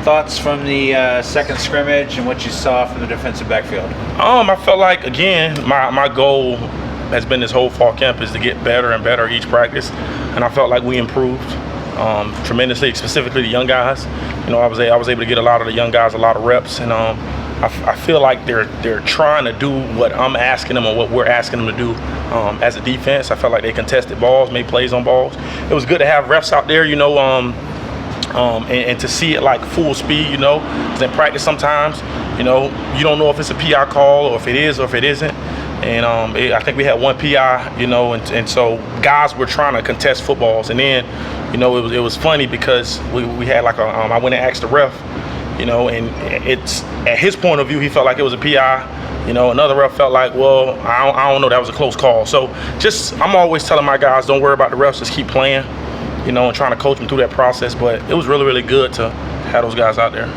Thoughts from the second scrimmage and what you saw from the defensive backfield? I felt like, again, my goal has been this whole fall camp is to get better and better each practice, and I felt like we improved tremendously, specifically the young guys. I was able to get a lot of the young guys a lot of reps, and I feel like they're trying to do what I'm asking them or what we're asking them to do as a defense. I felt like they contested balls, made plays on balls. It was good to have refs out there, and to see it like full speed, because in practice sometimes, you don't know if it's a PI call or if it is or if it isn't. And I think we had one PI, and so guys were trying to contest footballs. And then, it was funny because we had like I went and asked the ref, and it's at his point of view, he felt like it was a PI. Another ref felt like, well, I don't know, that was a close call. So I'm always telling my guys, don't worry about the refs, just keep playing, and trying to coach them through that process. But it was really, really good to have those guys out there.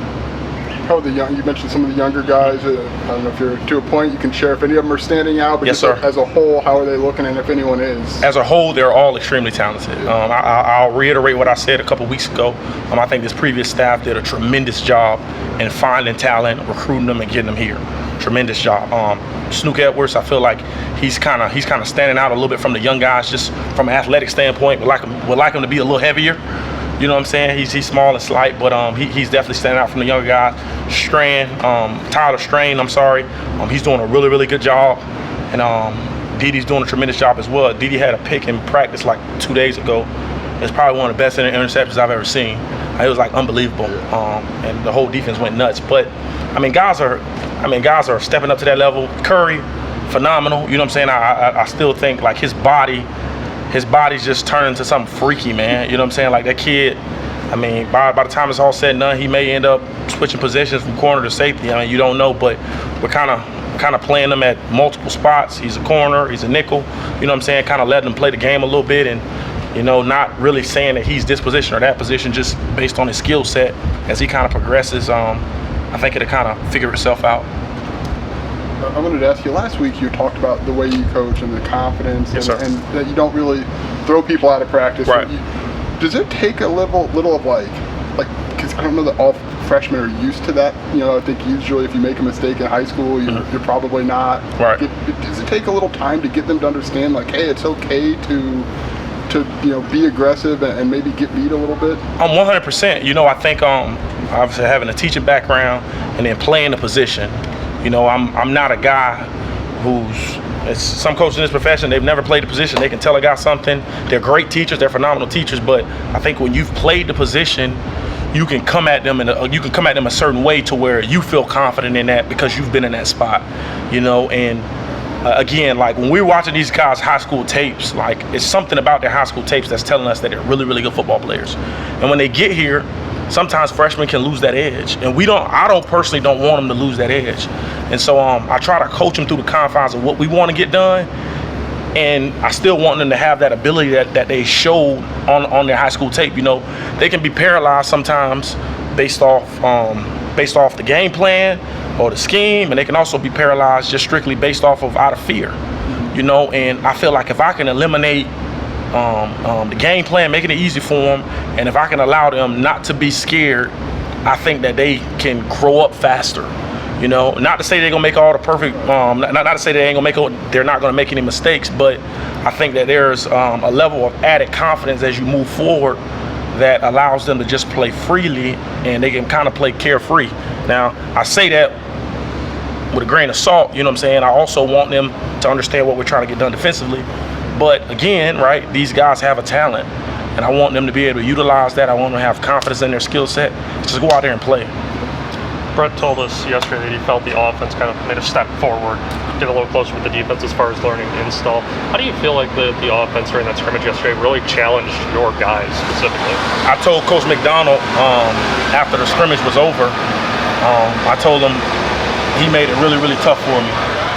How are the young? You mentioned some of the younger guys. I don't know if you're to a point you can share if any of them are standing out. But yes, sir. As a whole, how are they looking, and if anyone is? As a whole, they're all extremely talented. I'll reiterate what I said a couple weeks ago. I think this previous staff did a tremendous job in finding talent, recruiting them, and getting them here. Tremendous job. Snook Edwards, I feel like he's kind of standing out a little bit from the young guys, just from an athletic standpoint. Would like him to be a little heavier. You know what I'm saying? He's small and slight, but he's definitely standing out from the younger guys. Tyler Strain, he's doing a really, really good job. And Didi's doing a tremendous job as well. Didi had a pick in practice like 2 days ago. It's probably one of the best interceptions I've ever seen. It was like unbelievable. And the whole defense went nuts. But guys are stepping up to that level. Curry, phenomenal. You know what I'm saying? I still think like his body's just turning into something freaky, man. You know what I'm saying? Like that kid, by the time it's all said and done, he may end up switching positions from corner to safety. You don't know, but we're kind of playing him at multiple spots. He's a corner, he's a nickel. You know what I'm saying? Kind of letting him play the game a little bit, and not really saying that he's this position or that position, just based on his skill set. As he kind of progresses, I think it'll kind of figure itself out. I wanted to ask you, last week you talked about the way you coach and the confidence, yes, and that you don't really throw people out of practice. Right. Does it take a little of like, because I don't know that all freshmen are used to that. I think usually if you make a mistake in high school, you're probably not. Right. Does it take a little time to get them to understand, like, hey, it's okay to be aggressive and maybe get beat a little bit? 100%. I think obviously having a teaching background and then playing the position. I'm not a guy some coaches in this profession, they've never played the position. They can tell a guy something. They're great teachers. They're phenomenal teachers. But I think when you've played the position, you can come at them a certain way to where you feel confident in that because you've been in that spot. And again, like when we're watching these guys' high school tapes, like it's something about their high school tapes that's telling us that they're really, really good football players. And when they get here, sometimes freshmen can lose that edge, and I personally don't want them to lose that edge. And so I try to coach them through the confines of what we want to get done, and I still want them to have that ability that they showed on their high school tape. They can be paralyzed sometimes based off the game plan or the scheme, and they can also be paralyzed just strictly based off of out of fear. And I feel like if I can eliminate the game plan, making it easy for them, and if I can allow them not to be scared, I think that they can grow up faster. Not to say they're gonna make all the perfect, not to say they're not gonna make any mistakes, but I think that there's a level of added confidence as you move forward that allows them to just play freely, and they can kind of play carefree. Now, I say that with a grain of salt. You know what I'm saying? I also want them to understand what we're trying to get done defensively. But again, right, these guys have a talent, and I want them to be able to utilize that. I want them to have confidence in their skill set. Just go out there and play. Brett told us yesterday that he felt the offense kind of made a step forward, get a little closer with the defense as far as learning to install. How do you feel like the offense during that scrimmage yesterday really challenged your guys specifically? I told Coach McDonald after the scrimmage was over, I told him he made it really, really tough for me.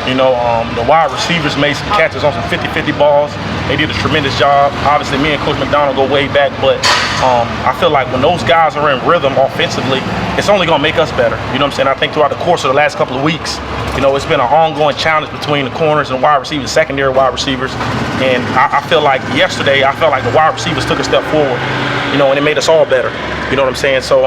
The wide receivers made some catches on some 50-50 balls. They did a tremendous job. Obviously, me and Coach McDonald go way back, but I feel like when those guys are in rhythm offensively, it's only going to make us better. You know what I'm saying? I think throughout the course of the last couple of weeks, it's been an ongoing challenge between the corners and wide receivers, secondary wide receivers. And I feel like yesterday, the wide receivers took a step forward. you know, and it made us all better. You know what I'm saying? So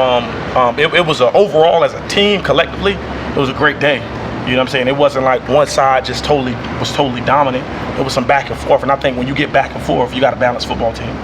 it was overall as a team collectively, it was a great day. You know what I'm saying? It wasn't like one side just was totally dominant. It was some back and forth, and I think when you get back and forth, you got a balanced football team.